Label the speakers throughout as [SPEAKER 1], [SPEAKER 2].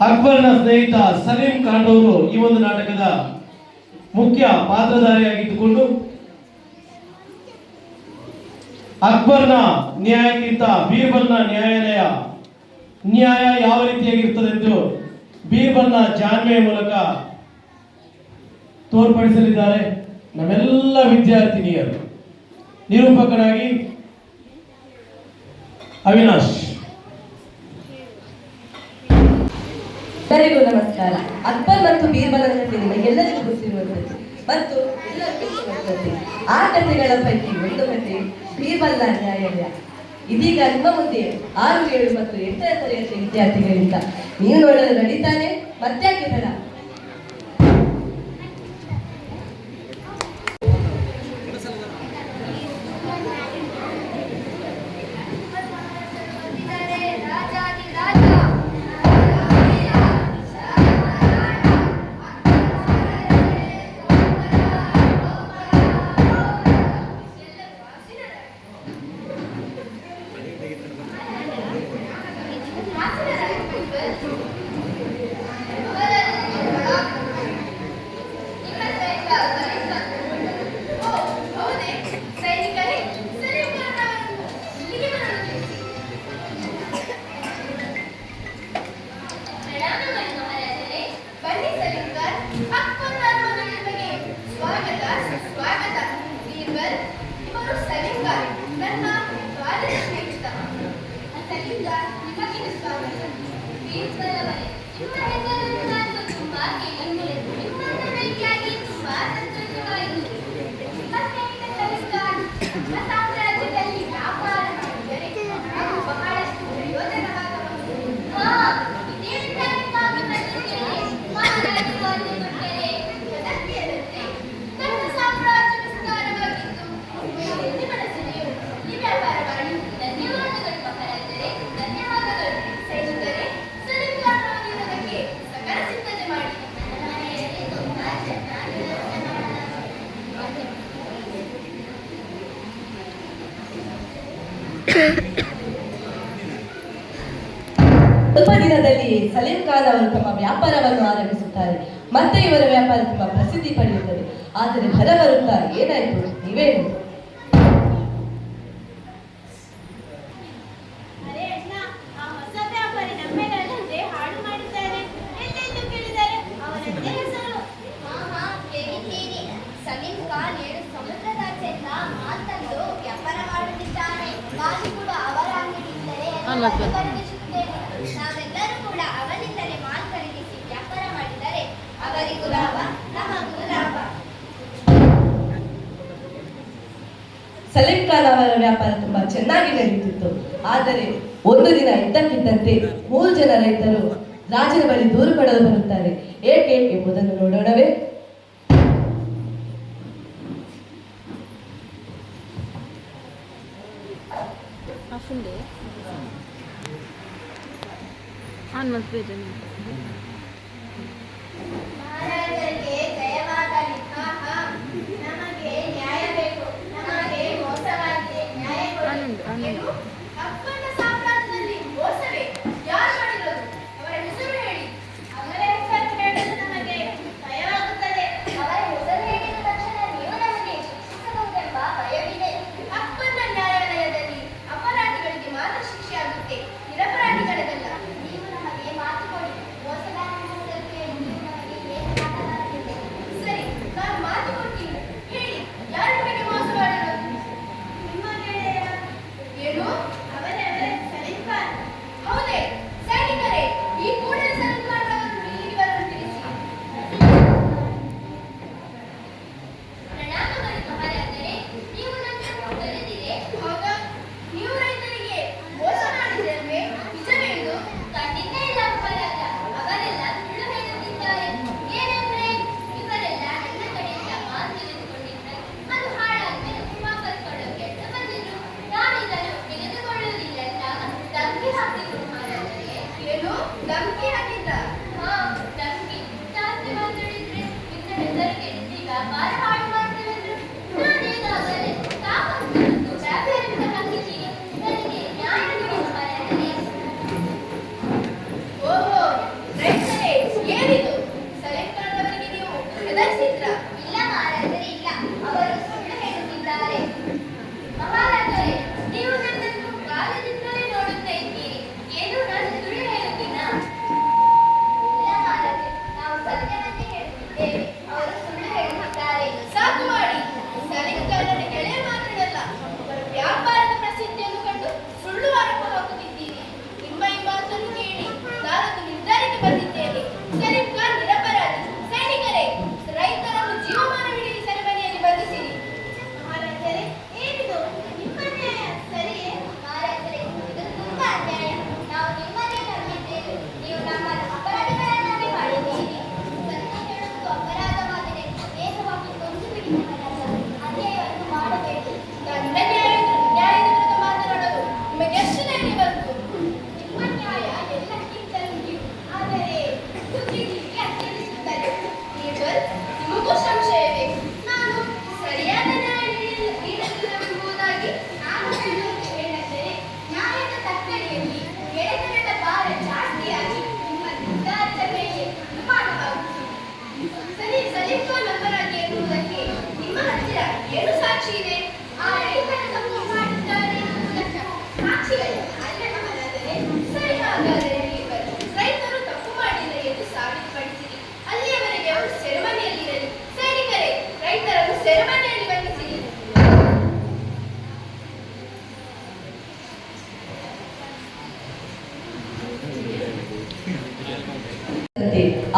[SPEAKER 1] ಅಕ್ಬರ್ನ ಸ್ನೇಹಿತ ಸಲೀಂ ಖಾನ್ ಅವರು ಈ ಒಂದು ನಾಟಕದ ಮುಖ್ಯ ಪಾತ್ರಧಾರಿಯಾಗಿದ್ದುಕೊಂಡು ಅಕ್ಬರ್ನ ನ್ಯಾಯಕ್ಕಿಂತ ಬೀರ್ಬಲ್ನ ನ್ಯಾಯ ಯಾವ ರೀತಿಯಾಗಿರ್ತದೆ ಎಂದು ಬೀರ್ಬಲ್ನ ಜಾಣ್ಮೆಯ ಮೂಲಕ ತೋರ್ಪಡಿಸಲಿದ್ದಾರೆ ನಮ್ಮೆಲ್ಲ ವಿದ್ಯಾರ್ಥಿನಿಯರು. ನಿರೂಪಕರಾಗಿ ಅವಿನಾಶ್.
[SPEAKER 2] ಎಲ್ಲರಿಗೂ ನಮಸ್ಕಾರ. ಅಕ್ಬರ್ ಮತ್ತು ಬೀರ್ಬಲ್ ಕಥೆ ನಿಮಗೆಲ್ಲರಿಗೂ ಗೊತ್ತಿರುವಂಥದ್ದು ಮತ್ತು ಎಲ್ಲರಿಗೂ ಗೊತ್ತಿರುವಂಥದ್ದು. ಆ ಕಥೆಗಳ ಪೈಕಿ ಒಂದು ಕಥೆ ಬೀರ್ಬಲ್ನ ನ್ಯಾಯಾಲಯ. ಇದೀಗ ನಿಮ್ಮ ಮುಂದೆ 6, 7 ಮತ್ತು 8ನೇ ತರಗತಿ ವಿದ್ಯಾರ್ಥಿಗಳಿಂದ ನೀವು ನೋಡಲು ನಡೀತಾನೆ. ಮತ್ತ್ಯಾಕೆ ತಡ? ಸ್ವಲ್ಪ ದಿನದಲ್ಲಿ ಸಲೀಂ ಖಾನ್ ಅವರು ತಮ್ಮ ವ್ಯಾಪಾರವನ್ನು ಆರಂಭಿಸುತ್ತಾರೆ. ಮತ್ತೆ ಇವರ ವ್ಯಾಪಾರ ತುಂಬಾ ಪ್ರಸಿದ್ಧಿ ಪಡೆಯುತ್ತದೆ. ಆದರೆ ಹೊರಬರುತ್ತಾ ಏನಾಯ್ತು ನೀವೇ ಹೇಳಿ.
[SPEAKER 3] ನಾವೆಲ್ಲರೂ ಕೂಡ ಅವನಿಂದಲೇ ಮಾಲ್ ಖರೀದಿಸಿ ವ್ಯಾಪಾರ ಮಾಡಿದರೆ ಅವರಿಗೂ ಲಾಭ, ನಮಗೂ ಲಾಭ.
[SPEAKER 2] ಸಲೀಂ ಖಾನ್ ಅವರ ವ್ಯಾಪಾರ ತುಂಬಾ ಚೆನ್ನಾಗಿ ನಡೆಯುತ್ತಿತ್ತು. ಆದರೆ ಒಂದು ದಿನ ಇದ್ದಕ್ಕಿದ್ದಂತೆ 3 ಜನ ರೈತರು ರಾಜನ ಬಳಿ ದೂರು ಕೊಡಲು ಬರುತ್ತಾರೆ. ಏಕೆ ಎಂಬುದನ್ನು ನೋಡೋಣವೇ.
[SPEAKER 3] ಮಹಾರಾಜರಿಗೆ ಜಯವಾಗಲಿ. ನಮಗೆ ನ್ಯಾಯ ಬೇಕು, ನಮಗೆ ಮೋಸವಾಗಿದೆ, ನ್ಯಾಯ ಕೊಡಿ. ಅಕ್ಬರ್ನ ಸಾಮ್ರಾಜ್ಯದಲ್ಲಿ ಮೋಸವೇ? ಯಾರು ಮಾಡಿರೋದು? ಅವರ ಹೆಸರು ಹೇಳಿ. ಅವರ ಹೆಸರು ಹೇಳಲು ನಮಗೆ ಭಯವಾಗುತ್ತದೆ. ಅವರ ಹೆಸರು ಹೇಳಿದ ತಕ್ಷಣ ನೀವು ನಮಗೆ ಶಿಕ್ಷಿಸಬಹುದೆಂಬ ಭಯವಿದೆ. ಅಕ್ಬರ್ನ ನ್ಯಾಯಾಲಯದಲ್ಲಿ ಅಪರಾಧಿಗಳಿಗೆ ಮಾತ್ರ ಶಿಕ್ಷೆ ಆಗುತ್ತೆ, ನಿರಪರಾಧಿಗಳಿಗಲ್ಲ. ನೀವು ನಮಗೆ ಮಾತು ಕೊಡಿ. ಮೋಸಗಾರನ ಹೆಸರು ಕೇಳಿ ನೀವು ನಮಗೆ ಏನು ಮಾಡಲಾಗುತ್ತದೆ?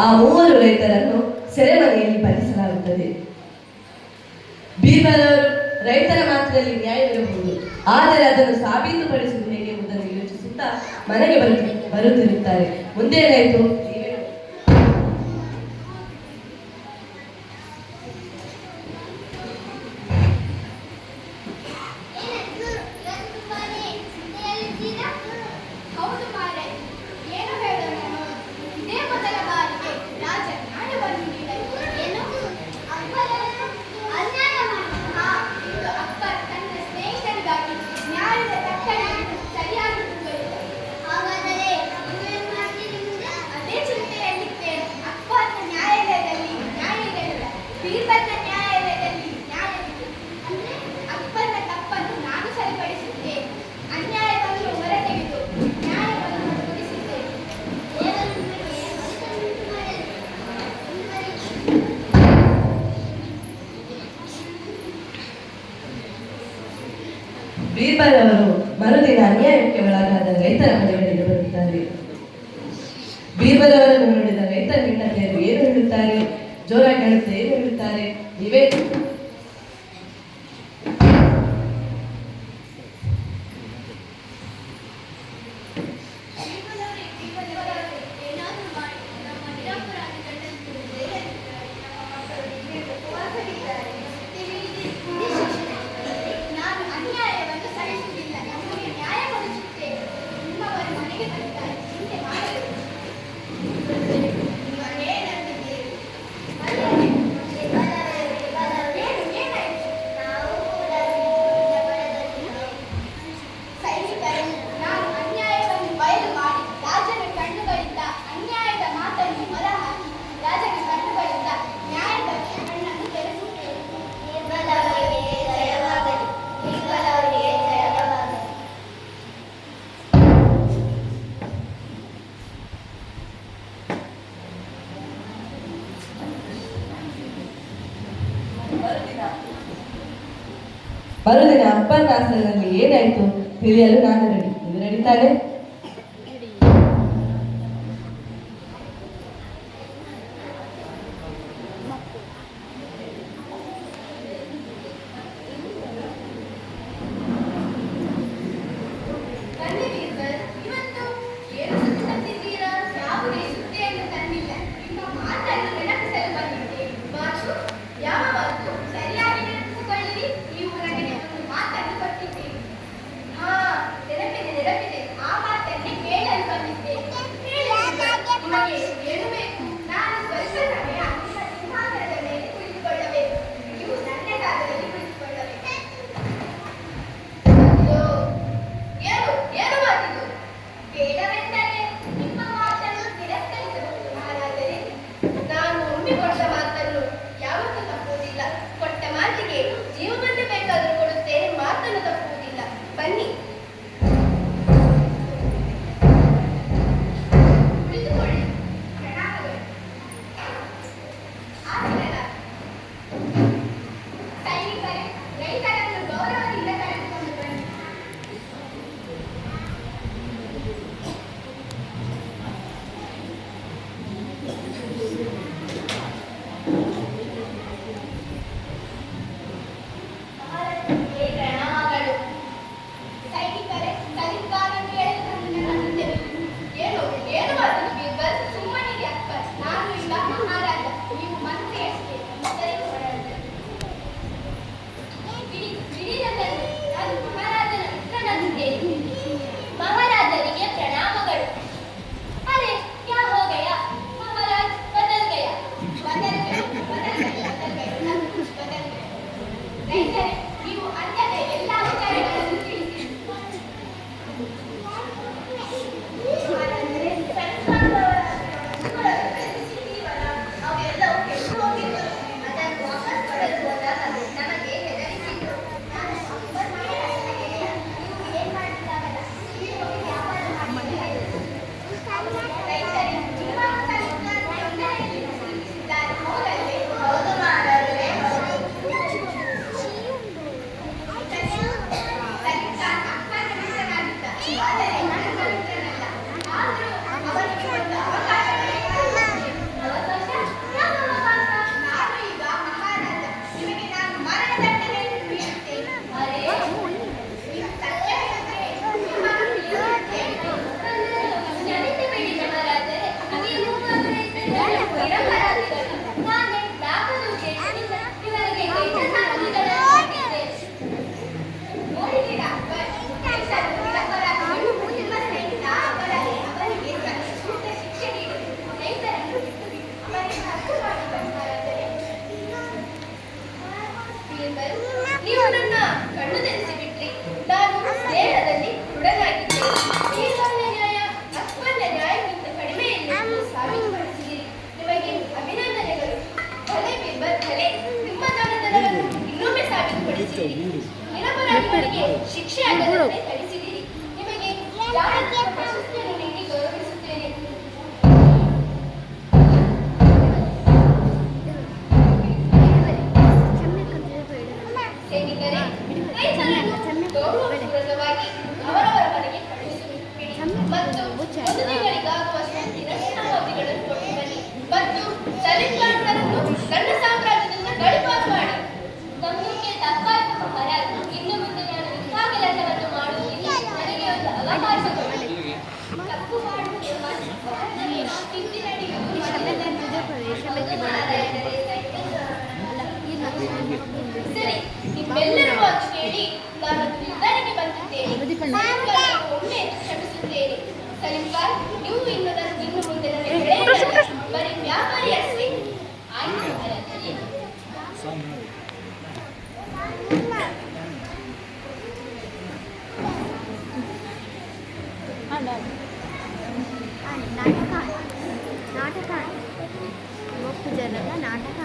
[SPEAKER 2] ಆ ಮೂವರು ರೈತರನ್ನು ಸೆರೆಮನೆಯಲ್ಲಿ ಬಂಧಿಸಲಾಗುತ್ತದೆ. ಬೀರ್ಬಲ್ ಅವರು ರೈತರ ಮಾತ್ರದಲ್ಲಿ ನ್ಯಾಯವಿರಬಹುದು, ಆದರೆ ಅದನ್ನು ಸಾಬೀತುಪಡಿಸುವುದು ಹೇಗೆ ಎಂಬುದನ್ನು ಯೋಚಿಸುತ್ತಾ ಮನೆಗೆ ಬರುತ್ತಿರುತ್ತಾರೆ. ಮುಂದೇನಾಯಿತು?
[SPEAKER 3] ಹೌದು ಮಾರೆ, ಏನು ಹೇಳೋಣ ನೋಡು. ಇದೇ ಮೊದಲ ಬಾರಿಗೆ ರಾಜ ನ್ಯಾಯವನ್ನು ನೀಡಲು ಏನು ಅಕ್ಬರನ್ನು ಅನ್ಯಾಯ ಮಾಡಿ. ಇದು ಅಕ್ಬರ್ ತನ್ನ ಸ್ನೇಹಿತರಿಗಾಗಿ ನ್ಯಾಯದ ತಕ್ಕಡಿಯನ್ನು ಸರಿಯಾಗಿ ತುಂಬಿರುತ್ತದೆ. ಹಾಗಾದರೆ ನೀವೇನು ಮಾಡ್ತೀರಿ ಮುಂದೆ? ಅದೇ ಚಿಂತೆಯಲ್ಲಿದ್ದೇನೆ. ಅಕ್ಬರ್ನ ನ್ಯಾಯಾಲಯದಲ್ಲಿ ನ್ಯಾಯಗಳಿಲ್ಲ, ಬೀರ್ಬಲ್ನ ನ್ಯಾಯಾಲಯದಲ್ಲಿ ನ್ಯಾಯವಿದೆ. ಅಂದ್ರೆ ಅಕ್ಬರ್ನ ತಪ್ಪನ್ನು ನಾನು ಸರಿಪಡಿಸುತ್ತೇನೆ, ಅನ್ಯಾಯವನ್ನು ಹೊರತೆಗೆದು ನ್ಯಾಯವನ್ನು ಒದಗಿಸಿದ್ದೇನೆ.
[SPEAKER 2] ಬೀರ್ಬಲ್ ಅವರು ಮರುದಿನ ಅನ್ಯಾಯಕ್ಕೆ ಒಳಗಾದ ರೈತರ ಮನೆಗಳಿಗೆ ಬರುತ್ತಾರೆ. ಬೀರ್ಬಲ್ ಅವರನ್ನು ನೋಡಿದ ರೈತ ಹೆಂಡತಿಯರು ಏನು ಹೇಳುತ್ತಾರೆ? ಜೋರಾಗಿ ಹೇಳುತ್ತೆ, ಏನು ಹೇಳುತ್ತಾರೆ? ನೀವೇ
[SPEAKER 3] ಏನಾದರೂ ಮಾಡಿ ನಮ್ಮ ನಿರಪರಾಧಿ ಗಂಡನಿಗೆ ಧೈರ್ಯ ನೀಡಿದ್ದಾರೆ. ನಮ್ಮ ಮಕ್ಕಳು ಉಪವಾಸವಿದ್ದಾರೆ. ನಾನು ಅನ್ಯಾಯವನ್ನು ಸಹಿಸುವುದಿಲ್ಲ, ನಮಗೆ ನ್ಯಾಯ ಕೊಡಿಸುತ್ತೇನೆ. ನಿಮ್ಮವರು ಮನೆಗೆ ಬಂದಿದ್ದಾರೆ, ಚಿಂತೆ ಮಾಡಬೇಕು. ನೀವೇನಂತಿದ್ದೀರಿ? ಏನಾಯಿತು? ಸೈನಿಕರು, ನಾನು ಅನ್ಯಾಯವನ್ನು ಬಯಲು ಮಾಡಿ ರಾಜನ ಕಣ್ಣುಗಳಿಂದ ಅನ್ಯಾಯದ ಮಾತನ್ನು ಹೊರಹಾಕಿ ರಾಜನ ಕಣ್ಣುಗಳಿಂದ ನ್ಯಾಯದ ಕಣ್ಣನ್ನು ತೆರೆಸುತ್ತೇನೆ. ಬೀರ್ಬಲ್ ಅವರಿಗೆ ಜಯವಾಗಲಿ, ಬೀರ್ಬಲ್ ಅವರಿಗೆ ಜಯವಾಗಲಿ.
[SPEAKER 2] ಮರುದಿನ ಅಕ್ಬರ್ ಆಸನದಲ್ಲಿ ಏನಾಯಿತು ತಿಳಿಯಲು ನಾನು ರೆಡಿ. ಇದು ರೆಡಿ ತಾನೆ?
[SPEAKER 3] ಬನ್ನಿ ಬೀರ್ಬಲ್, ಇವತ್ತು ಏನು ಸುದ್ದಿ ತಂದಿದ್ದೀರಾ? ಯಾವುದೇ ಸುದ್ದಿಯನ್ನು ತಂದಿಲ್ಲ, ನಿಮ್ಮ ಮಾತನ್ನು ನೆನಪಿಸಲು ಬಂದಿದ್ದೆ. ಮಾತು ಯಾವ ಮಾತು? ಸರಿಯಾಗಿ ನೆನಪಿಸಿಕೊಳ್ಳಿರಿ. ನೀವು ನನಗೆ ಒಂದು ಮಾತನ್ನು ಕೊಟ್ಟಿದ್ದೀರಿ. ನೆನಪಿದೆ. ಆ ಮಾತು ನಿರಪರಾಧಿಗಳಿಗೆ ಶಿಕ್ಷೆಯಾಗದಂತೆ ತಡಿಸಿದಿರಿ. ನಿಮಗೆ ಯಾವ ಪ್ರಶಸ್ತಿಯನ್ನು ನೀಡಿ ಗೌರವಿಸುತ್ತೇನೆ. ಸ್ನೇಹಿತರೆ, ರೈತರನ್ನು ಗೌರವಪೂರ್ವಕವಾಗಿ ಅವರವರ ಮನೆಗೆ ಕಳುಹಿಸಿಬಿಡಿ ಮತ್ತು ಒಂದು ತಿಂಗಳಿಗಾಗುವಷ್ಟು ದಿನಸಿನ ಅವಧಿಗಳನ್ನು ಕೊಟ್ಟು ಬನ್ನಿ ಮತ್ತು ಸಲೀಂ ಖಾನ್ರನ್ನು ನನ್ನ ಸಾಮ್ರಾಜ್ಯದಿಂದ ಗಡಿಪಾರು ಮಾಡಿ. ನಮಗೆ ತಪ್ಪಾದ ಮಹಾರಾಜ್, ಇನ್ನು ಮುಂದೆ ನಾನು ಇಂಥ ಕೆಲಸವನ್ನು ಮಾಡುವುದಿಲ್ಲ. ನನಗೆ ಒಂದು ಅವಕಾಶ ಕೊಡಿ. ತಪ್ಪು ಮಾಡುವುದು ಸರಿ, ನಿಮ್ಮೆಲ್ಲರ ಮಾತು ಕೇಳಿ ನಾನು ನಿರ್ಧಾರಕ್ಕೆ ಬಂದಿದ್ದೇನೆ. ಒಮ್ಮೆ ಕ್ಷಮಿಸುತ್ತೇನೆ. ಸಲೀಂ ಖಾನ್, ನೀವು ಇನ್ನು ಮುಂದೆ ನನಗೆ ಗೆಳೆಯರಲ್ಲ, ಬರೀ ವ್ಯಾಪಾರಿ ಅಷ್ಟೇ. ಆಯ್ತು ಮಹಾರಾಜರೇ.
[SPEAKER 4] ನಾಟಕ ಒಪ್ಪು ಜನರ ನಾಟಕ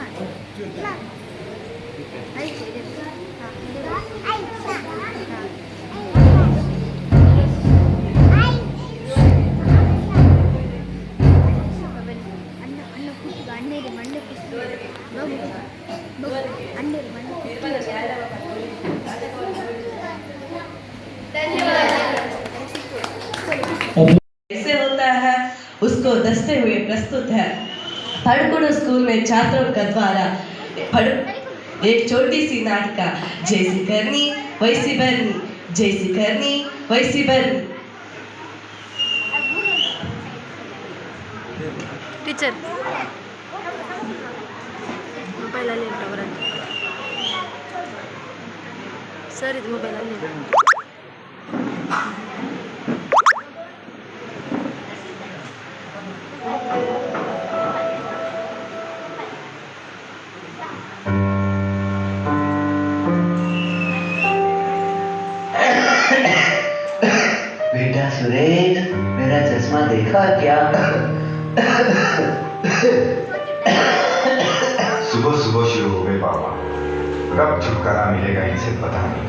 [SPEAKER 2] कैसे होता है उसको दसते हुए प्रस्तुत है पड़कुड़ स्कूल में छात्रों का द्वारा एक छोटी सी नाटिका जैसी करनी वैसी बरनी, जैसी करनी वैसी बरनी।
[SPEAKER 4] टीचर मोबाइल ಅಲ್ಲಿ ಬರಂತೆ ಸರ್, ಇದು ಮೊಬೈಲ್ ಅಲ್ಲಿ
[SPEAKER 5] बेटा सुरेश, मेरा चश्मा देखा क्या?
[SPEAKER 6] सुबह सुबह शुरू हो गए पापा। कब छुटकारा मिलेगा इनसे पता नहीं।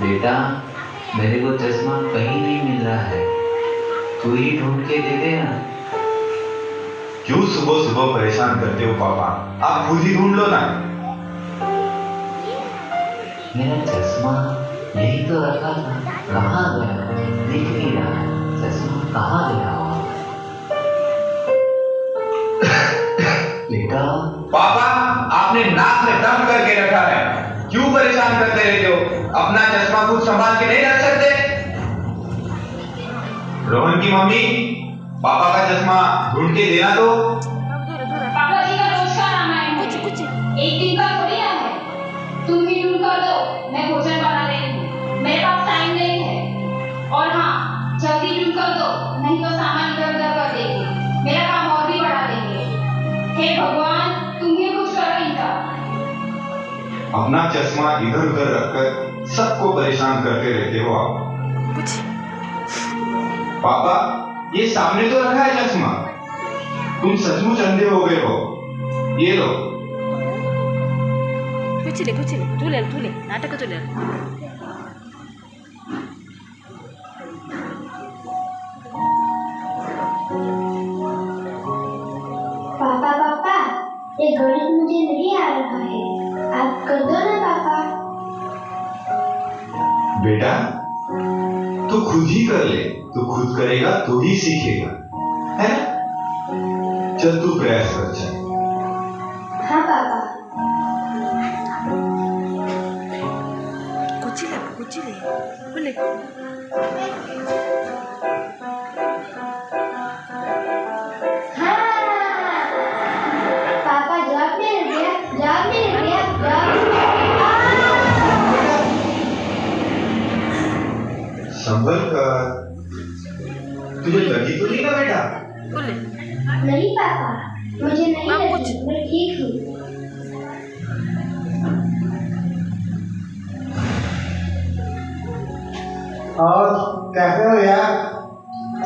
[SPEAKER 5] बेटा, मेरे को चश्मा कहीं नहीं मिल रहा है, तू ही ढूंढ के दे देना।
[SPEAKER 6] क्यों सुबह सुबह परेशान करते हो पापा? आप खुद ही ढूंढ लो ना।
[SPEAKER 5] मेरा चश्मा यही तो रखा था, कहाँ गया? दिख नहीं रहा है, चश्मा कहाँ गया? बेटा,
[SPEAKER 6] पापा, आपने नाक में दम करके रखा है, क्यों परेशान करते रहते हो? अपना चश्मा खुद संभाल के नहीं रख सकते? रोहन की मम्मी, पापा का चश्मा ढूंढ के देना तो।
[SPEAKER 3] पापा जी का रोज का रामायण है, एक दिन का थोड़ी है। तुम ही ढूंढ कर दो, मैं भोजन बना रही हूँ, मेरे पास टाइम नहीं है। और हाँ, जल्दी ढूंढ कर दो, नहीं तो सामान इधर उधर कर देंगे, मेरा काम और भी बढ़ा देंगे। हे भगवान, तुम ही कुछ करो इनका।
[SPEAKER 6] अपना चश्मा इधर उधर रखकर सबको परेशान करते रहते हो आप। पापा, ये सामने तो रखा है चश्मा, तुम सचमुच अंधे हो गए हो। ये लो।
[SPEAKER 4] कुचिले तुले नाटक तुले
[SPEAKER 3] पापा, ये गणित मुझे नहीं आ रहा है, आप कर दो ना पापा।
[SPEAKER 6] बेटा, तू खुद ही कर ले, तू खुद करेगा तो ही सीखेगा, है ना? चल तू प्रयास कर चल।
[SPEAKER 3] हाँ पापा।
[SPEAKER 4] कुचिले बोले
[SPEAKER 3] पापा जवाब मिल गया।
[SPEAKER 6] संभल कर, तुझे लगी तो नहीं ना बेटा?
[SPEAKER 4] बोले
[SPEAKER 3] नहीं पापा, मुझे नहीं
[SPEAKER 4] माँ,
[SPEAKER 3] लगी,
[SPEAKER 4] कुछ-
[SPEAKER 3] मैं ठीक हूँ।
[SPEAKER 7] और कैसे हो यार,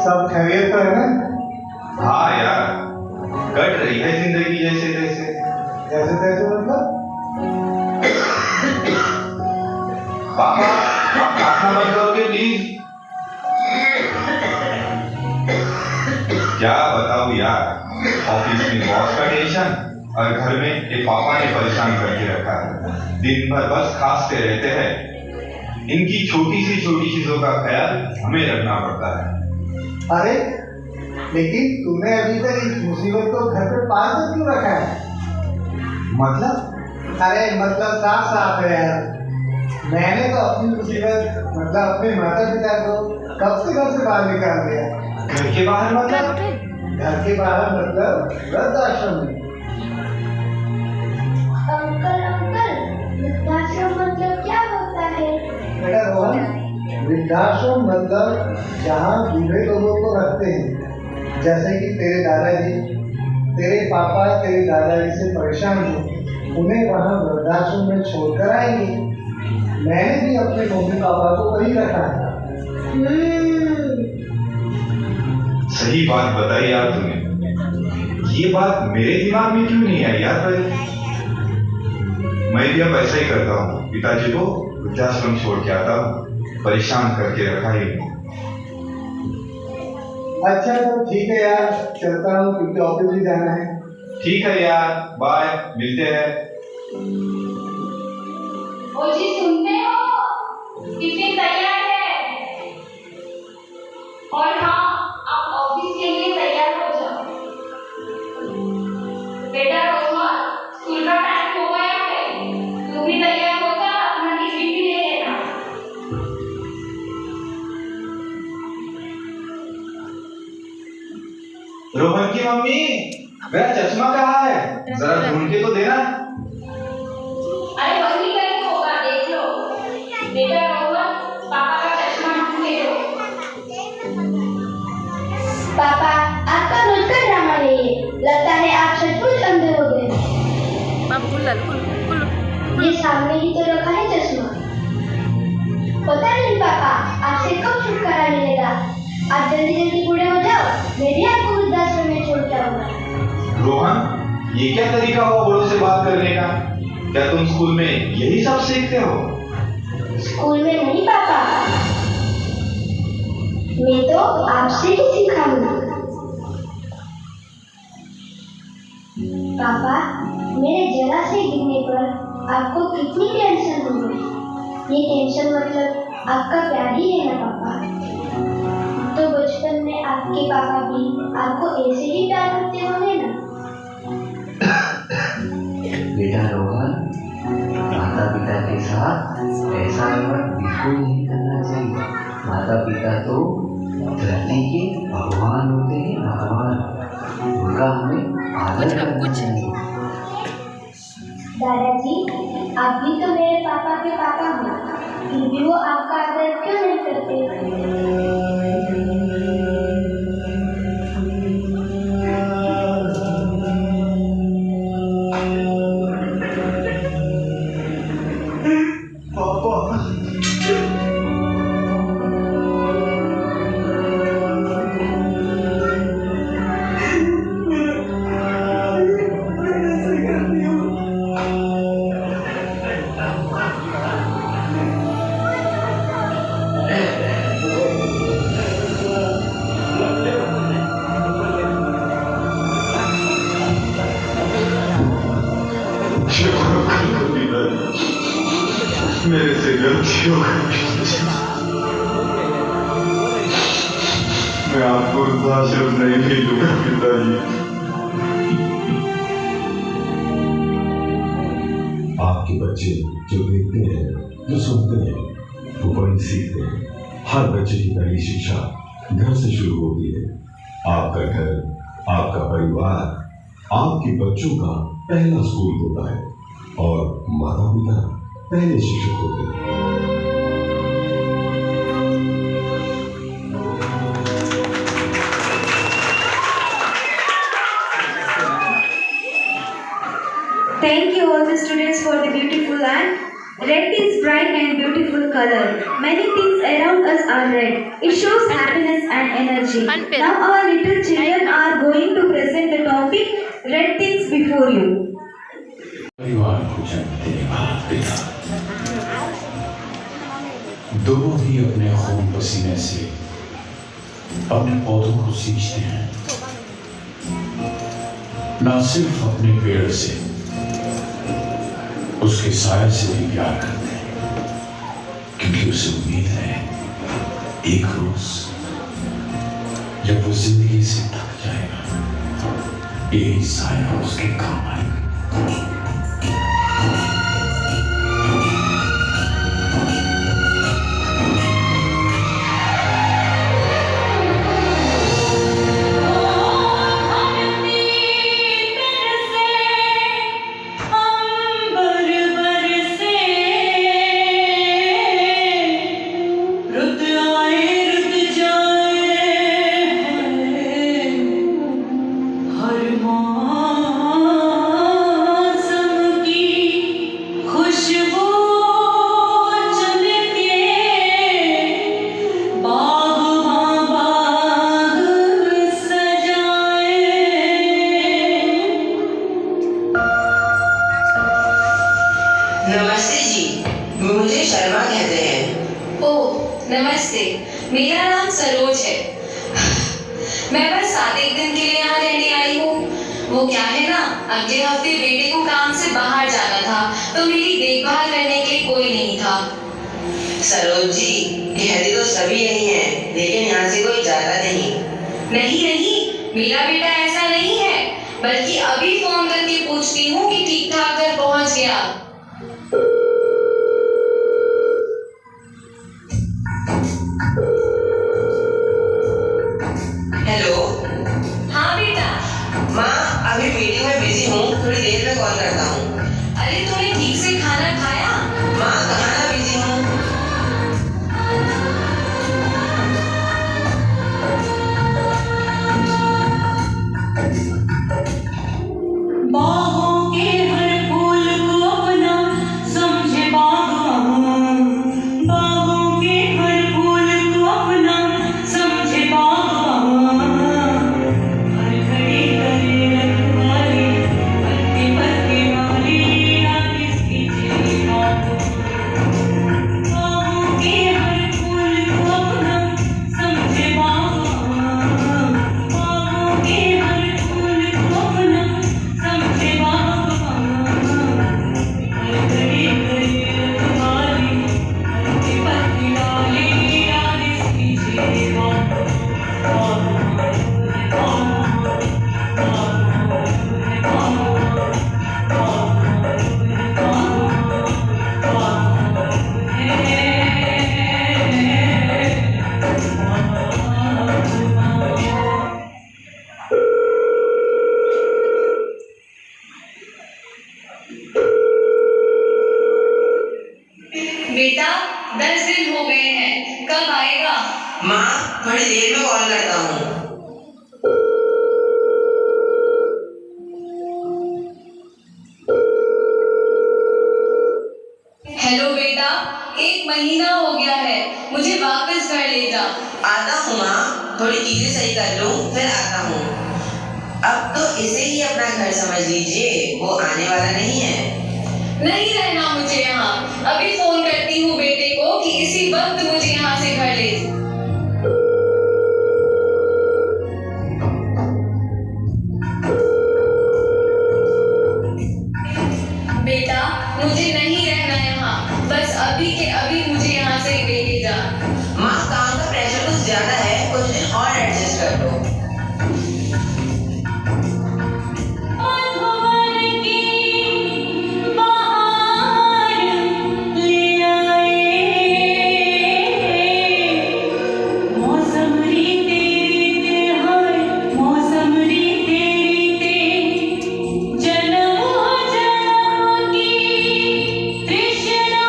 [SPEAKER 7] सब खैरियत तो है ना?
[SPEAKER 6] हाँ यार, कट रही है जिंदगी जैसे तैसे।
[SPEAKER 7] जैसे तैसे मतलब
[SPEAKER 6] पापा आप प्रार्थना मत करोगे प्लीज? क्या बताऊं यार, ऑफिस में बॉस का टेंशन और घर में ये पापा ने परेशान करके रखा है। दिन भर बस खांसते रहते हैं। इनकी छोटी सी चीजों का ख्याल हमें रखना पड़ता है।
[SPEAKER 7] अरे लेकिन तूने अभी तक इस मुसीबत को घर पे पाल कर क्यों रखा है?
[SPEAKER 6] मतलब?
[SPEAKER 7] अरे मतलब साफ साफ है यार। मैंने तो अपनी मुसीबत मतलब अपने माता पिता को कब से घर से बाहर निकाल दिया।
[SPEAKER 6] घर के बाहर मतलब?
[SPEAKER 7] घर के बाहर मतलब वृद्धाश्रम में।
[SPEAKER 3] अंकल अंकल, वृद्धाश्रम मतलब क्या होता है?
[SPEAKER 7] बेटा रोहन, वृद्धाश्रम मतलब जहाँ बूढ़े लोगों को रखते हैं, जैसे कि तेरे दादाजी, तेरे पापा तेरे दादाजी से परेशान हो, उन्हें वहाँ वृद्धाश्रम में छोड़कर आएंगे। मैंने भी अपने मम्मी पापा को वही रखा है।
[SPEAKER 6] सही बात बताई यार तूने। ये बात मेरे दिमाग में क्यों नहीं आई यार पहले? मैं भी अब ऐसा ही करता हूँ, पिताजी को वृद्धाश्रम छोड़ के आता हूँ। परेशान करके रखा ही नहीं।
[SPEAKER 7] अच्छा तो ठीक है यार, चलता हूँ क्योंकि ऑफिस भी जाना है।
[SPEAKER 6] ठीक है यार, बाय, मिलते हैं।
[SPEAKER 3] ओ जी सुनते हो? टिफिन तैयार है। और हाँ, आप ऑफिस के लिए तैयार हो जाओ। बेटा रोहन, स्कूल का टाइम हो गया है। तू भी तैयार हो जा, अपना टिफिन भी ले लेना।
[SPEAKER 6] रोहन की मम्मी, मेरा चश्मा कहाँ है? जरा ढूंढ के तो देना।
[SPEAKER 3] अरे वही कहीं होगा, देख लो। बेटा रोहन, पापा का चश्मा ढूंढ लो। पापा, आपका रोज का ड्रामा है ये। लगता है आप सचमुच अंधे हो गए।
[SPEAKER 4] बाबू कुल्लू
[SPEAKER 3] ये सामने ही तो रखा है चश्मा। पता नहीं पापा, आपसे कब छुटकारा मिलेगा। आप जल्दी जल्दी बूढ़े हो जाओ, मैं भी आपको वृद्धाश्रम में छोड़ जाऊंगा।
[SPEAKER 6] रोहन, ये क्या तरीका हुआ बड़ों से बात करने का? क्या तुम स्कूल में यही सब सीखते हो?
[SPEAKER 3] स्कूल में नहीं पापा, मैं तो आपसे ही सीखा हूँ। पापा, मेरे जरा से गिरने पर आपको कितनी टेंशन हो गई। ये टेंशन मतलब आपका प्यार ही है ना पापा। तो बचपन में आपके पापा भी आपको ऐसे ही प्यार करते होंगे ना।
[SPEAKER 5] बेटा रोहन, माता पिता के साथ ऐसा व्यवहार बिल्कुल नहीं करना चाहिए। माता पिता तो धरती के भगवान होते हैं, भगवान। उनका हमें आदर करना चाहिए।
[SPEAKER 3] दादाजी, आप भी तो मेरे पापा के पापा हो, फिर भी वो आपका आदर क्यों नहीं करते?
[SPEAKER 6] मेरे से गलती हो गई। मैं आपको वृद्धाश्रम नहीं भेजूंगा पिताजी।
[SPEAKER 8] आपके बच्चे जो देखते हैं, जो सुनते हैं, वो वही सीखते हैं। हर बच्चे की पहली शिक्षा घर से शुरू होती है। आपका घर, आपका परिवार, आपके बच्चों का पहला स्कूल होता है और माता पिता पहले शिक्षक होते हैं।
[SPEAKER 9] Thank you all the students for the beautiful line. Red is bright and beautiful color. Many things around us are red. It shows happiness and energy. Now our little children are going to present the topic red things before you.
[SPEAKER 8] परिवार को जन्म देने वाला पिता दोनों ही अपने खून पसीने से अपने पौधों को सींचते हैं, ना सिर्फ अपने पेड़ से, उसके साया से भी प्यार करते हैं, क्योंकि उसे उम्मीद है एक रोज जब वो जिंदगी से थक जाएगा, यही साया उसके काम आएगा।
[SPEAKER 10] नमस्ते जी, मुझे शर्मा कहते हैं।
[SPEAKER 2] ओह नमस्ते, मेरा नाम सरोज है। मैं बस 7 दिन के लिए यहाँ रहने आई हूँ। वो क्या है ना, अगले हफ्ते बेटे को काम से बाहर जाना था, तो मेरी देखभाल करने के लिए कोई नहीं था।
[SPEAKER 10] सरोज जी, कहते तो सभी यही हैं, लेकिन यहाँ से कोई जाता नहीं।
[SPEAKER 2] नहीं नहीं, मेरा बेटा ऐसा नहीं है, बल्कि अभी फोन करके पूछती हूँ कि ठीक ठाक घर पहुँच गया।
[SPEAKER 10] हेलो।
[SPEAKER 2] हाँ बेटा।
[SPEAKER 10] माँ, अभी मीटिंग में बिजी हूँ, थोड़ी देर में कॉल करता हूँ।
[SPEAKER 2] अरे तूने ठीक से खाना खाया?
[SPEAKER 10] माँ, कहाँ ना बिजी हूँ।
[SPEAKER 11] बागों के हर फूल को अपना समझे बागवान, बागों के हर फूल को अपना समझे बागवान, हर घड़ी करे रखवाली, पत्ते पत्ते वाली याद इसकी जीवा। बागों के हर फूल को अपना समझे बागवान, बागों के हर फूल को अपना समझे बागवान, हर घड़ी करे रखवाली, पत्ते पत्ते वाली याद इसकी जीवा।
[SPEAKER 2] बेटा 10 दिन हो गए हैं, कब आएगा?
[SPEAKER 10] माँ, थोड़ी देर में कॉल करता हूँ।
[SPEAKER 2] हेलो बेटा, 1 महीना हो गया है, मुझे वापस घर ले जा।
[SPEAKER 10] आता हूँ माँ, थोड़ी चीजें सही कर लूँ, फिर आता हूँ। अब तो इसे ही अपना घर समझ लीजिए, वो आने वाला नहीं है।
[SPEAKER 2] नहीं रहना मुझे यहाँ, अभी फोन करती हूँ बेटे को कि इसी वक्त मुझे यहाँ से घर ले जा। बेटा मुझे नहीं रहना यहाँ, बस अभी के अभी मुझे यहाँ से लेके जा।
[SPEAKER 10] माँ, काम का प्रेशर कुछ ज्यादा है, कुछ दिन और एडजस्ट कर लो।
[SPEAKER 11] तृष्णा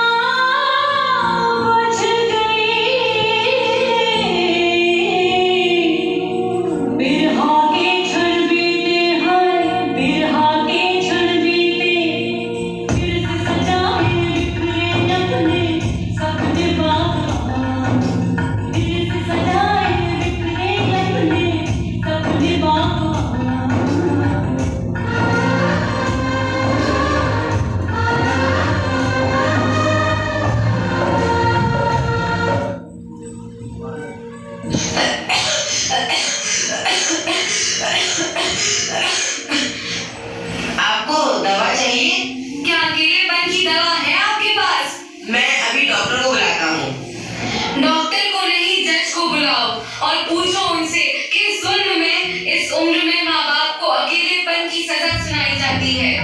[SPEAKER 11] बुझ गई।
[SPEAKER 10] आपको दवा चाहिए?
[SPEAKER 11] क्या अकेलेपन की दवा है आपके पास?
[SPEAKER 10] मैं अभी डॉक्टर को बुलाता हूँ।
[SPEAKER 11] डॉक्टर को नहीं, जज को बुलाओ और पूछो उनसे कि जुल्म में इस उम्र में माँ बाप को अकेलेपन की सजा सुनाई जाती है।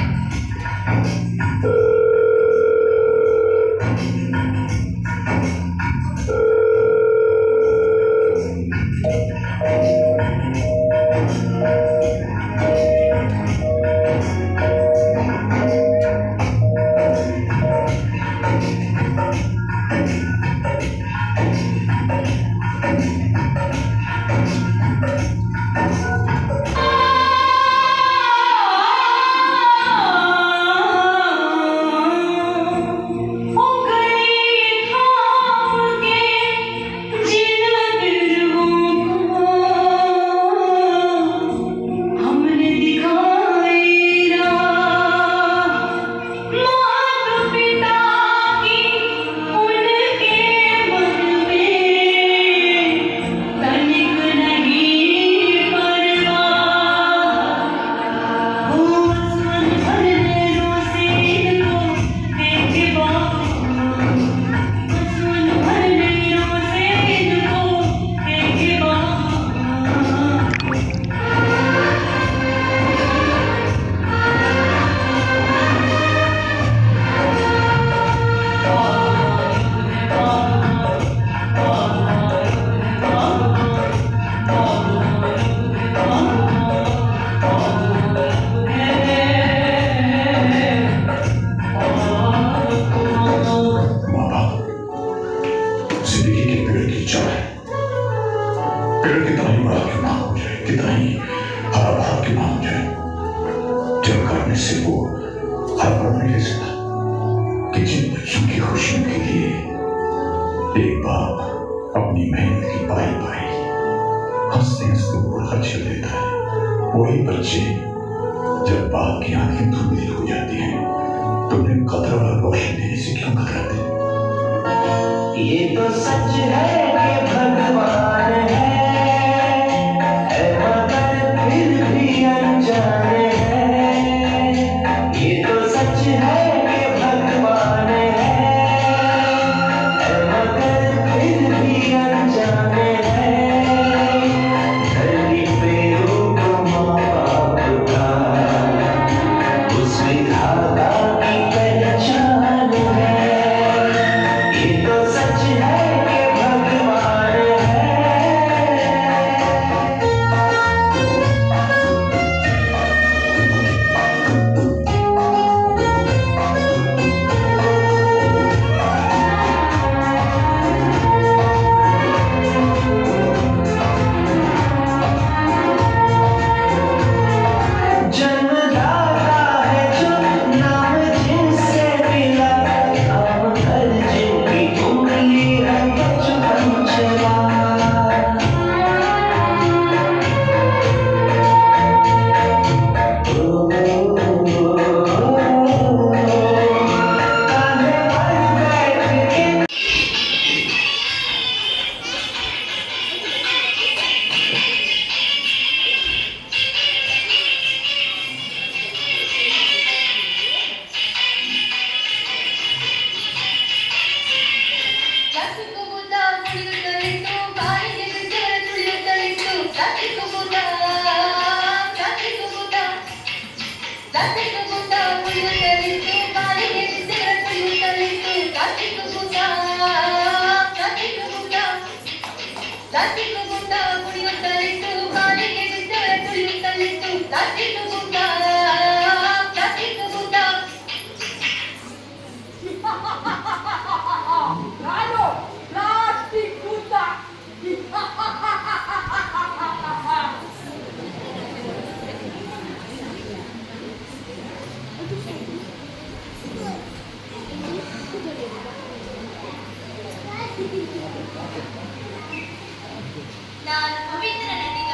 [SPEAKER 3] ನಾನು ಪವಿತ್ರ ನದಿಗಳ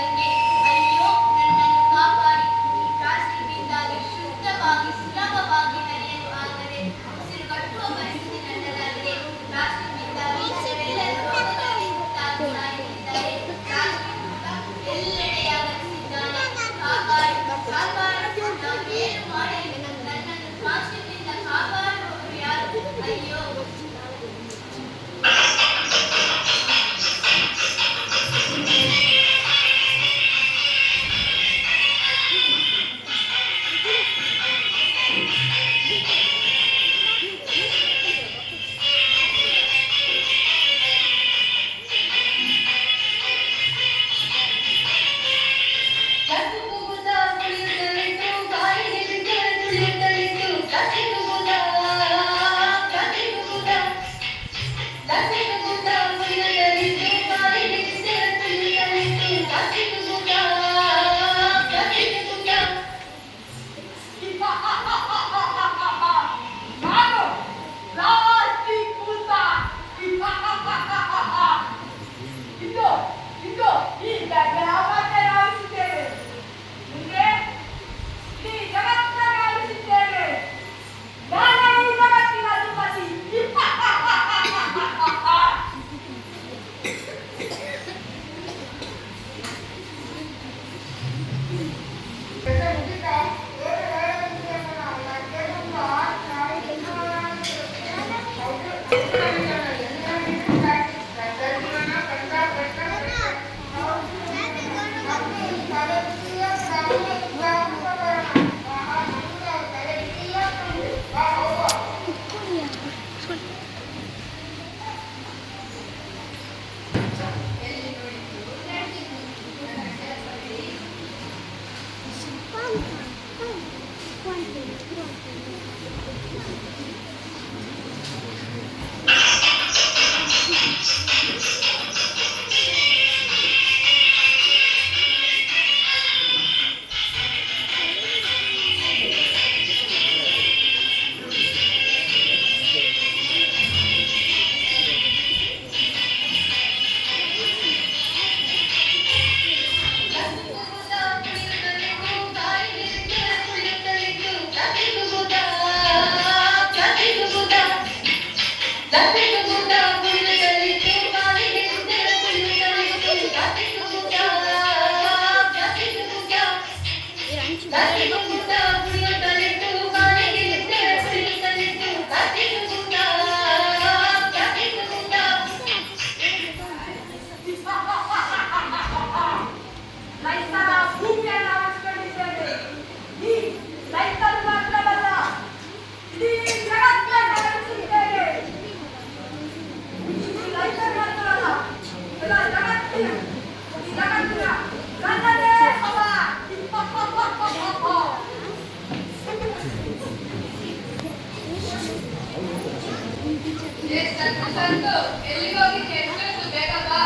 [SPEAKER 3] ಸಂತು ಎಲ್ಲಿಗೋಗಿ ಕೆಟ್ಟು ಬೇಗ ಬಾ.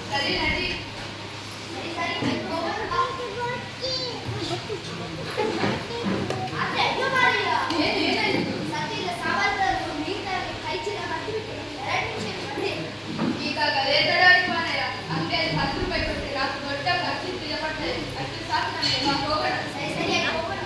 [SPEAKER 3] ಸರಿ ನಡಿ. ಈಗಾಗಲೇ ತಡಾಡಿ ಮಾರಾಯ. ಅಂಗಡಿಯಲ್ಲಿ 10 ರೂಪಾಯಿ ಕೊಡ್ತೀರಾ? ದೊಡ್ಡ ಖರ್ಚು ಪಟ್ಟೆ ಅಷ್ಟು ಸಾಕು ನಮಗೆ. ಹೋಗೋಣ. ಸರಿ ಹೋಗೋಣ.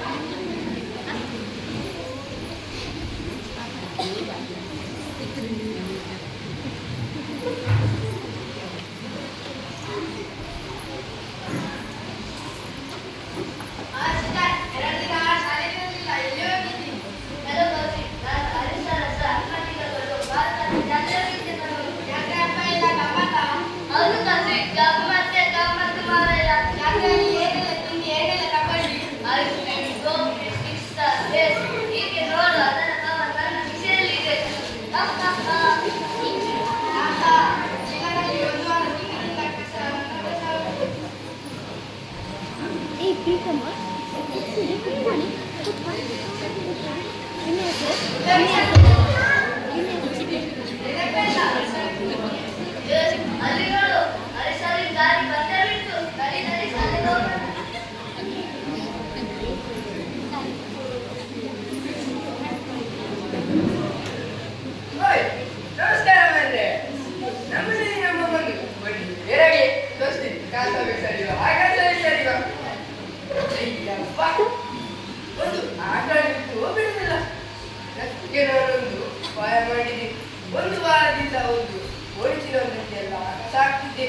[SPEAKER 12] ಒಂದು ವಾರದಿಂದ ಒಂದು ಓಡಿಸಿರೋದಕ್ಕೆಲ್ಲ ಸಾಕ್ತಿದ್ದೆ.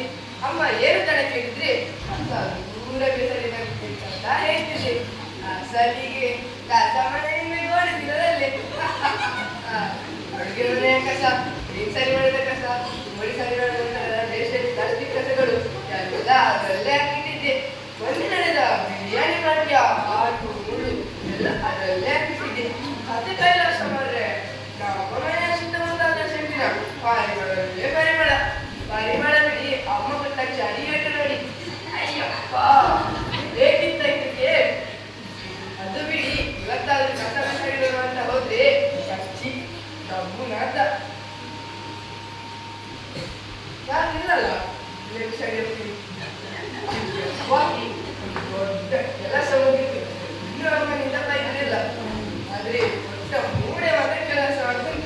[SPEAKER 12] ಅಮ್ಮ ಏನು ತಡ ಕೇಳಿದ್ರೆ ದೂರ ಬೇಸರಿ ಅಂತ ಹೇಳ್ತಿದ್ದೆ. ಸಲಿಗೆ ಕಸ ಮನೆಯಿಂದ ಓಡಿಸಿರೋದಲ್ಲೇ ಅಡುಗೆ ಮನೆಯ ಕಸ, ಈಗ ಸರಿ ಮಾಡಿದ ಕಸ, ಓಡಿ ಸರಿ ಮಾಡಿದ ದೇಶದಲ್ಲಿ ಪ್ಲಾಸ್ಟಿಕ್ ಕಸಗಳು ಎಲ್ಲ ಅದರಲ್ಲೇ ಹಾಕಿಟ್ಟಿದ್ದೆ. ಮೊನ್ನೆ ನಡೆದ ಬಿರಿಯಾನಿ ಮಾಡ್ಯ ಹಾಡು ಮುಳ್ಳು ಎಲ್ಲ ಅದರಲ್ಲೇ ಹಾಕಿಟ್ಟಿದ್ದೆ. ಅದೇ ಕೈಲಾಸ ಮಾಡ್ರೆ ನಮ್ಮ ಮನೆಯ ಸುತ್ತಮುತ್ತ ಸೆಂಟಿನ ಪರಿಮಳವೇ ಪರಿಮಳ ಬಿಡಿ. ಅಮ್ಮ ಕೊಟ್ಟ ಚಳಿ ಬೇಕು ನೋಡಿ. ಅಯ್ಯಪ್ಪ ಬೇಕಿತ್ತ ಇದಕ್ಕೆ. ಅದು ಬಿಡಿ, ಇವತ್ತಾದ್ರೂ ಕಸ ಬಿಸಾಡಿದ್ರು ಅಂತ ಹೋದ್ರೆ ಕಚ್ಚಿ ನಮ್ಮುನಾಥ ಯಾರು ಇಲ್ಲಲ್ಲ ಬಿಸಾಡಿ ಹೋಗ್ತೀನಿ. ದೊಡ್ಡ ಕೆಲಸ ಹೋಗಿತ್ತು. ಇನ್ನೂ ಅಮ್ಮನಿಂದ ಬೈದಿಲ್ಲ, ಆದ್ರೆ ದೊಡ್ಡ ಮೂಡೆ ಮಾತ್ರ ಕೆಲಸ ಮಾಡ್ಕೊಂಡು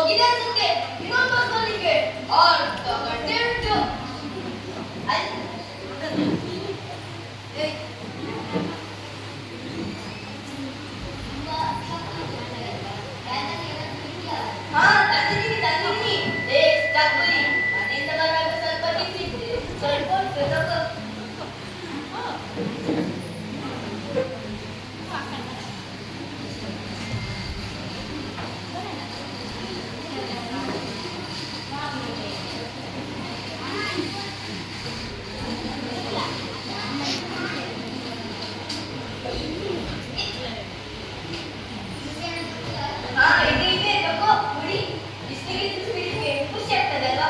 [SPEAKER 3] ಹೋಗಿದೆ ಅನ್ಸುತ್ತೆ. ಇನ್ನೊಂದು ಬಸ್ಸಲ್ಲಿಗೆ ಅರ್ಧ ಗಂಟೆ ಉಂಟು. ಹಾ ತಂದಿದ್ದೀನಿ. ಚಾಕುಲಿ ಮನೆಯಿಂದ ಬರುವಾಗ ಸ್ವಲ್ಪ ತಿಂದಿದ್ದೆ. ಸ್ವಲ್ಪ ಉಂಟು. ಹಾ ಇದೆ ತಗೋ ಕುಡಿ. ಬಿಸಿಲಿಗೆ ತಿನ್ನಿಸ್ಬಿಟ್ಟಿಗೆ ಖುಷಿ ಆಗ್ತದಲ್ವಾ?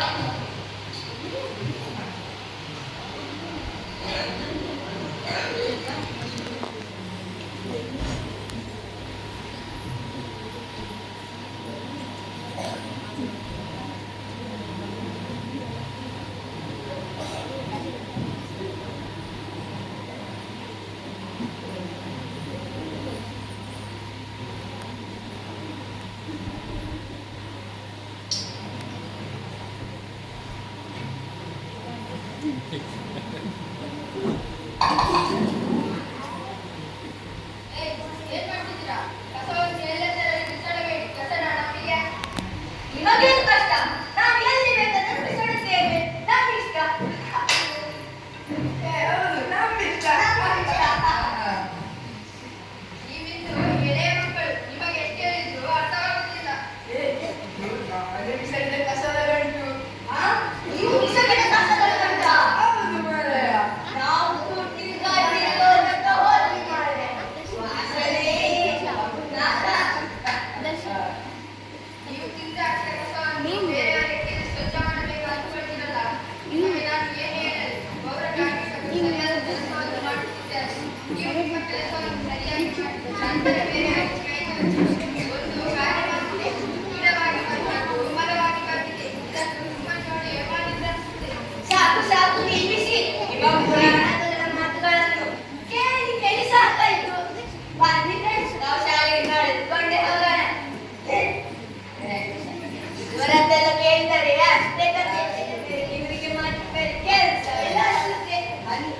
[SPEAKER 3] ಏನ್ ಮಾಡ್ತಿದ್ದೀರಾ? ಕಸವನ್ನು ಎಲ್ಲೆಂದರಲ್ಲಿ ಬಿಸಾಡಬೇಡಿ. ಕಸ ನಮಗೆ ನಿಮಗೇನು ಕಷ್ಟ? ನಾವು ಎಲ್ಲಿ ಬೇಕಾದರೂ ಬಿಸಾಡುತ್ತೇವೆ. ನಮ್ಮಿಷ್ಟ. ನಮ್ಮಿಷ್ಟ. ನೀವಿನ್ನು ಎಳೆಯ ಮಕ್ಕಳು. ನಿಮಗೆ ಎಷ್ಟು ಹೇಳಿದ್ರು ಅರ್ಥವಾಗುತ್ತಿಲ್ಲ.
[SPEAKER 12] ಬಿಸಾಡಿದ ಕಸದ ಗಂಟು.
[SPEAKER 3] ನೀವು ಬಿಸಾಡಿದ ಕಸದ ಗಂಟ?
[SPEAKER 12] ಹೌದು ಮಾರಾಯ.
[SPEAKER 3] ನಾವು ತಿರುಗಾಡಿರೋದಕ್ಕೆ ಹೋಗಿ ಮಾರೆ. ವಾಸನೆ. ನೀವು ತಿಂದ ಅಷ್ಟೇ ಕಸವನ್ನು ಬೇರೆಯವರಿಗೆ ಸ್ವಚ್ಛ ಮಾಡಬೇಕು ಅಂದ್ಕೊಳ್ತೀರಲ್ಲ. ನಿಮಗೆ ನಾನು ಏನು ಹೇಳಲಿ? ಗೌರವಕ್ಕಾಗಿ ಸರಿಯಾದ ಕೆಲಸವನ್ನು ಮಾಡುತ್ತಿದ್ದಾರೆ. ನೀವು ನಿಮ್ಮ ಕೆಲಸವನ್ನು ಸರಿಯಾಗಿ ಮಾಡಿ ನಂತರ ಬೇರೆಯವರಿಗೆ ಕೈಗೊಳ್ಳಿ. ಒಂದು ಕಾರ್ಯವಾಗಿದೆ. ಗಿಡವಾಗಿ ಬರಬೇಕು, ಮರವಾಗಿ ಬರಲಿದೆ. ಇದನ್ನು ನಿಮ್ಮ ನೋಡಿ ಮಾಡಿದ್ರೆ ಸಾಕು ಸಾಕು ನಿಲ್ಲಿಸಿ. ಇವಾಗ ಪುರಾಣದ ಮಾತುಗಳನ್ನು ಕೇಳಿ ಕೇಳಿ ಸಾಕಾಯ್ತು. ಬನ್ನಿ ಫ್ರೆಂಡ್ಸ್, ನಾವು ಶಾಲೆಗೆ ನಡೆದುಕೊಂಡೇ ಹೋಗೋಣ. ಇವರದ್ದೆಲ್ಲ ಕೇಳಿದರೆ ಅಷ್ಟೇ ಕಥೆ. ಇವರಿಗೆ ಮಾತ್ರ ಬೇರೆ ಕೆಲಸ ಇಲ್ಲ ಅನ್ಸುತ್ತೆ. ಬನ್ನಿ.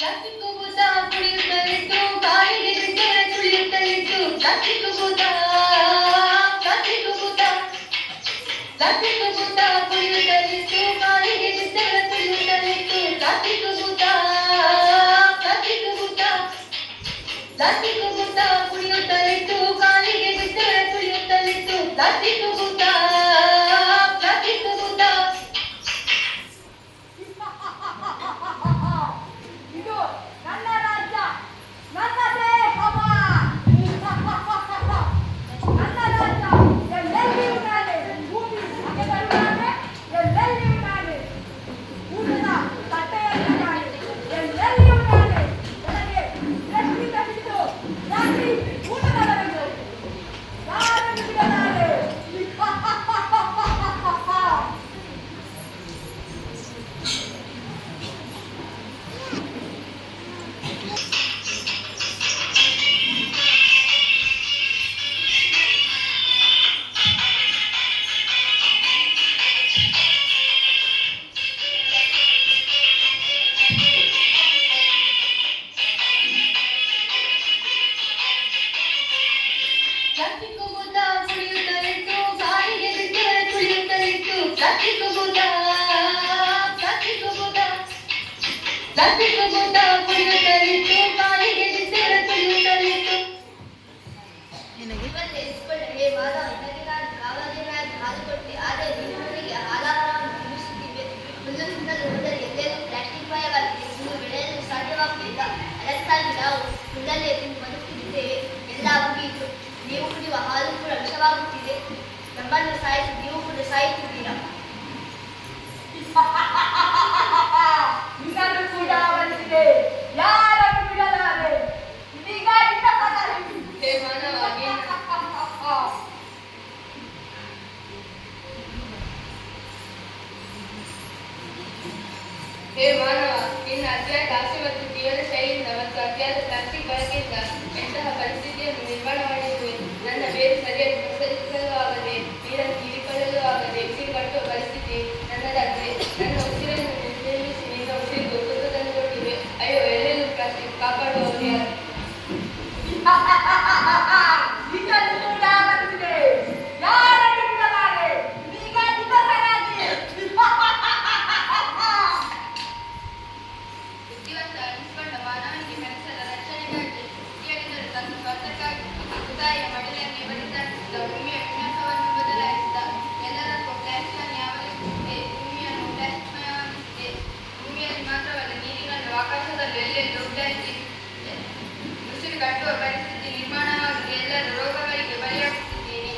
[SPEAKER 3] ಪ್ಲಾಸ್ಟಿಕ್ ಕೂತ ಕುಡಿಯುತ್ತಲಿತ್ತು, ಕಾಲಿಗೆ ಬಿದ್ದರೆ ತುಳಿಯುತ್ತಲಿತ್ತು. ಪ್ಲಾಸ್ಟಿಕ್ ಕೂತ, ಪ್ಲಾಸ್ಟಿಕ್ ಕೂತ, ಪ್ಲಾಸ್ಟಿಕ್ ಕೂತ ಕುಡಿಯುತ್ತಲಿತ್ತು, ಕಾಲಿಗೆ ಬಿದ್ದರೆ ತುಳಿಯುತ್ತಲಿತ್ತು. ಪ್ಲಾಸ್ಟಿಕ್ ಕೂತ, ಪ್ಲಾಸ್ಟಿಕ್ ಕೂತ, ಪ್ಲಾಸ್ಟಿಕ್ ಕೂತ ಕುಡಿಯುತ್ತಲಿತ್ತು, ಕಾಲಿಗೆ ಬಿದ್ದರೆ ತುಳಿಯುತ್ತಲಿತ್ತು. ಪ್ಲಾಸ್ಟಿಕ್ ಕೂತ, ಪ್ಲಾಸ್ಟಿಕ್ ಕೂತ.
[SPEAKER 12] ಇದು ನನ್ನ ರಾಜ್ಯ, ನನ್ನದೇ ಹವಾ. ನನ್ನ ರಾಜ್ಯ ಎಲ್ಲೆಲ್ಲಿಯೂ ನಾನೇ. ಭೂಮಿ ಅಗೆದರೂ ನಾನೇ, ಎಲ್ಲೆಲ್ಲಿಯೂ ನಾನೇ. ಊಟದ ತಟ್ಟೆಯಲ್ಲಿ ನಾನೇ, ಎಲ್ಲೆಲ್ಲಿಯೂ ನಾನೇ. ನನಗೆ ಬ್ರಷ್ನಿಂದ ಹಿಡಿದು ರಾತ್ರಿ ಊಟದವರೆಗೂ ಯಾರನ್ನು ಬಿಡಲಾರೆ.
[SPEAKER 3] ಪ್ಲಾಸ್ಟಿಕ್ ಕೂತ ಕುಡಿಯುತ್ತಲಿತ್ತು, ಕಾಲಿಗೆ ಬಿದ್ದರೆ ತುಳಿಯುತ್ತಲಿತ್ತು. ಪ್ಲಾಸ್ಟಿಕ್ ಕೂತ, ಪ್ಲಾಸ್ಟಿಕ್ ಕೂತ, ಪ್ಲಾಸ್ಟಿಕ್ ಕೂತ ಕುಡಿಯುತ್ತಲಿತ್ತು, ಕಾಲಿಗೆ ಬಿದ್ದರೆ ತುಳಿಯುತ್ತಲಿತ್ತು. ಇಸ್ಕೊಂಡ್ರೆ ಮಾಧವ ನನಗೆ ನಾನು ಕಾವಲಿಗಾಗಿ ಹಾಲು ಕೊಟ್ಟೆ. ಆದರೆ ನೀವು ನನಗೆ ಹಾಲಾಹಾರವನ್ನು ತಿನ್ನಿಸುತ್ತಿವೆ. ಹುಲ್ಲು ತಿನ್ನಲು ಹೋದರೆ ಎಲ್ಲೆಲ್ಲೂ ಪ್ಲಾಸ್ಟಿಕ್ ಮಯವಾಗಿದೆ. ಹುಲ್ಲು ಬೆಳೆಯಲು ಸಾಧ್ಯವಾಗುತ್ತಿಲ್ಲ. ಅದಕ್ಕಾಗಿ ನಾವು ಹುಲ್ಲಲ್ಲೇ ತಿಂದು ಬದುಕುತ್ತಿದ್ದೇವೆ. ಎಲ್ಲ ಮುಗಿಯಿತು. ನೀವು ಕುಡಿಯುವ ಹಾಲು ಕೂಡ ವಿಷವಾಗುತ್ತಿದೆ. ನಮ್ಮನ್ನು ಸಾಯಿಸಿ ನೀವು ಕೂಡ ಸಾಯುತ್ತಿದ್ದೀರಾ.
[SPEAKER 12] ಇದನ್ನು ಕೂಡ ಅವನಿಗೆ ಯಾರನ್ನು ಬಿಡಲಾರೆ. ಇದೀಗ ನಿನ್ನ ಪದಾರಿ. ಹೇ ಮಾನವ, ನಿನ್ನ ಅತಿಯಾದ ಆಸೆ ಮತ್ತು ಜೀವನ ಶೈಲಿಯಿಂದ ಮತ್ತು ಅತಿಯಾದ ಪ್ಲಾಸ್ಟಿಕ್ ಬಳಕೆಯಿಂದ ಎಂತಹ ಪರಿಸ್ಥಿತಿಯನ್ನು ನಿರ್ಮಾಣ ಮಾಡಿರುವೆ. ನನ್ನ ಬೇರು ಸರಿಯಾಗಿ ವಿಸರ್ಜಿಸಲು ಆಗದೆ, ನೀರನ್ನು ಹೀರಿಕೊಳ್ಳಲು ಆಗದೆ ಉಸಿರುಗಟ್ಟುವ ಪರಿಸ್ಥಿತಿ ನನ್ನದಾಗಿದೆ. ನನ್ನ ಉಸಿರನ್ನು ನಿಲ್ಲಿಸಿ ನಿನ್ನ ಉಸಿರಿಗೆ ಒತ್ತಡ ತಂದುಕೊಂಡಿವೆ. ಅಯ್ಯೋ, ಎಲ್ಲೆಲ್ಲೂ ಪ್ಲಾಸ್ಟಿಕ್, ಕಾಪಾಡುವವರು ಯಾರು? ಬುದ್ಧಿವಂತ ಅನಿಸಿಕೊಂಡ ಮಾನವನಿಗೆ ಪರಿಸರ ರಕ್ಷಣೆಗಾಗಿ ಉದ್ಯೋಗದಲ್ಲಿ ತನ್ನ ಸ್ವಾರ್ಥಕ್ಕಾಗಿ ಉದಾಯ ಮಡಿಲನ್ನೇ ಬಡಿದಾಡಿಸಿದ, ಭೂಮಿಯ ವಿನ್ಯಾಸವನ್ನು ಬದಲಾಯಿಸಿದ, ಎಲ್ಲರಕ್ಕೂ ಪ್ಲಾಸ್ಟಿಕ್ ಅನ್ನು ಆವರಿಸಿದೆ, ಭೂಮಿಯನ್ನು ಪ್ಲಾಸ್ಟಿಕ್ಮಯವಾಗಿಸಿದೆ. ಭೂಮಿಯಲ್ಲಿ ಮಾತ್ರವಲ್ಲ, ನೀರಿನಲ್ಲೂ ಆಕಾಶದಲ್ಲೂ ಎಲ್ಲೆಲ್ಲೂ ಪ್ಲಾಸ್ಟಿಕ್ ಉಸಿರು ಕಟ್ಟುವ ಪರಿಸ್ಥಿತಿ ನಿರ್ಮಾಣವಾಗಿದೆ. ಎಲ್ಲರೂ ರೋಗಗಳಿಗೆ ಬಲಿಯಾಗುತ್ತಿದ್ದೇನೆ.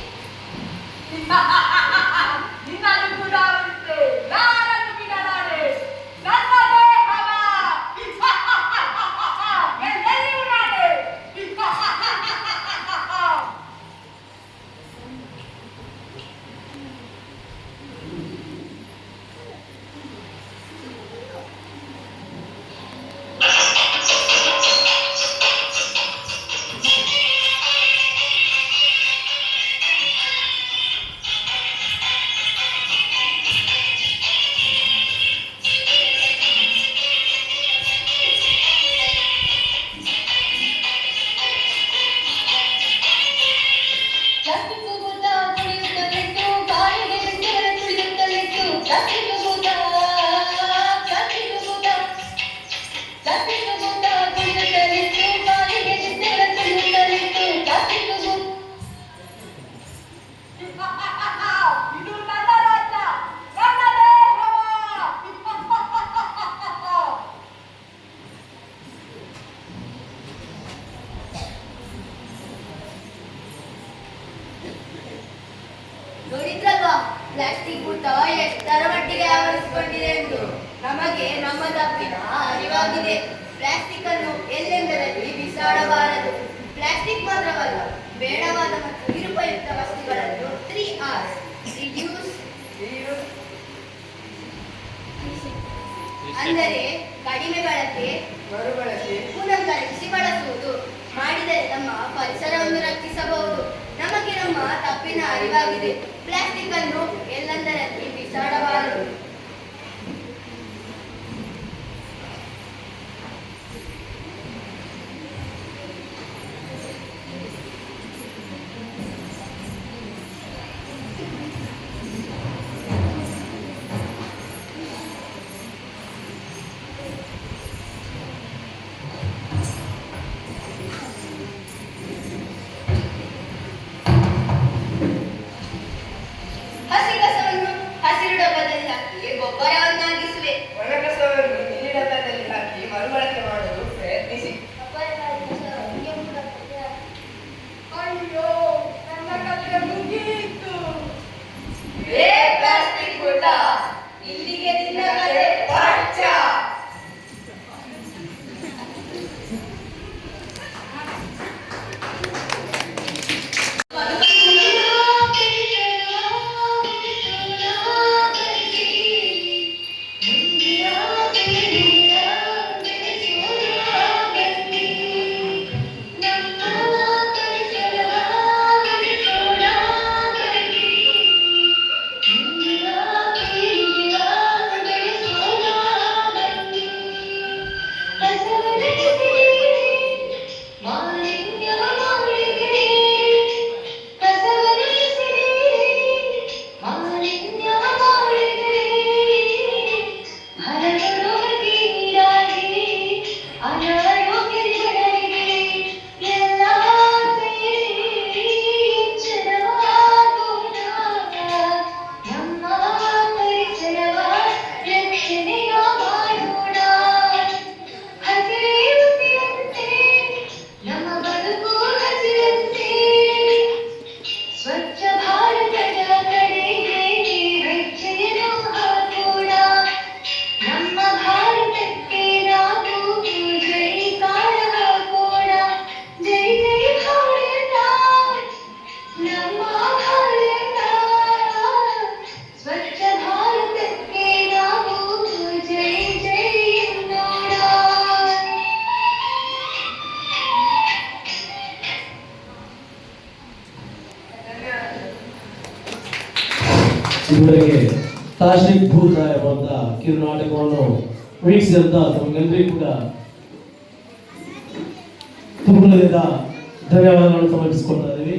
[SPEAKER 12] ನೋಡಿದ್ರಲ್ವಾ ಪ್ಲಾಸ್ಟಿಕ್ ಭೂತ ಎಷ್ಟರ ಮಟ್ಟಿಗೆ ಆವರಿಸಿಕೊಂಡಿದೆ ಎಂದು. ನಮಗೆ ನಮ್ಮ ತಪ್ಪಿನ ಅರಿವಾಗಿದೆ. ಪ್ಲಾಸ್ಟಿಕ್ ಅನ್ನು ಎಲ್ಲೆಂದರಲ್ಲಿ ಬಿಸಾಡಬಾರದು. ಪ್ಲಾಸ್ಟಿಕ್ ಮಾತ್ರವಲ್ಲ, ಬೇಡವಾದ ಮತ್ತು ನಿರುಪಯುಕ್ತ ವಸ್ತುಗಳನ್ನು 3R ರಿಡ್ಯೂಸ್ ಅಂದರೆ ಕಡಿಮೆ ಬಳಕೆ, ಮರುಬಳಕೆ, ಪುನರ್ಬಳಸಿ ಬಳಸುವುದು ಮಾಡಿದರೆ ನಮ್ಮ ಪರಿಸರವನ್ನು ರಕ್ಷಿಸಬಹುದು. ನಮಗೆ ನಮ್ಮ ತಪ್ಪಿನ ಅರಿವಾಗಿದೆ. ಪ್ಲಾಸ್ಟಿಕ್ ಅನ್ನು ಎಲ್ಲೆಂದರಲ್ಲಿ ಬಿಸಾಡಬಾರದು. ಹಸಿ ಕಸವನ್ನು ಹಸಿರು ಡಬ್ಬದಲ್ಲಿ ಹಾಕಿ,
[SPEAKER 1] ಇದುವರೆಗೆ ತಾಶ್ರಿಕ್ ಭೂತ ಎಂಬಂತ ಕಿರು ನಾಟಕವನ್ನು ವೀಕ್ಷಿಸಿದಂತ ತಮಗೆಲ್ಲರಿಗೂ ಕೂಡ ತುಂಬದಿಂದ ಧನ್ಯವಾದಗಳನ್ನು ಸಮರ್ಪಿಸಿಕೊಳ್ತಾ ಇದ್ದೀವಿ.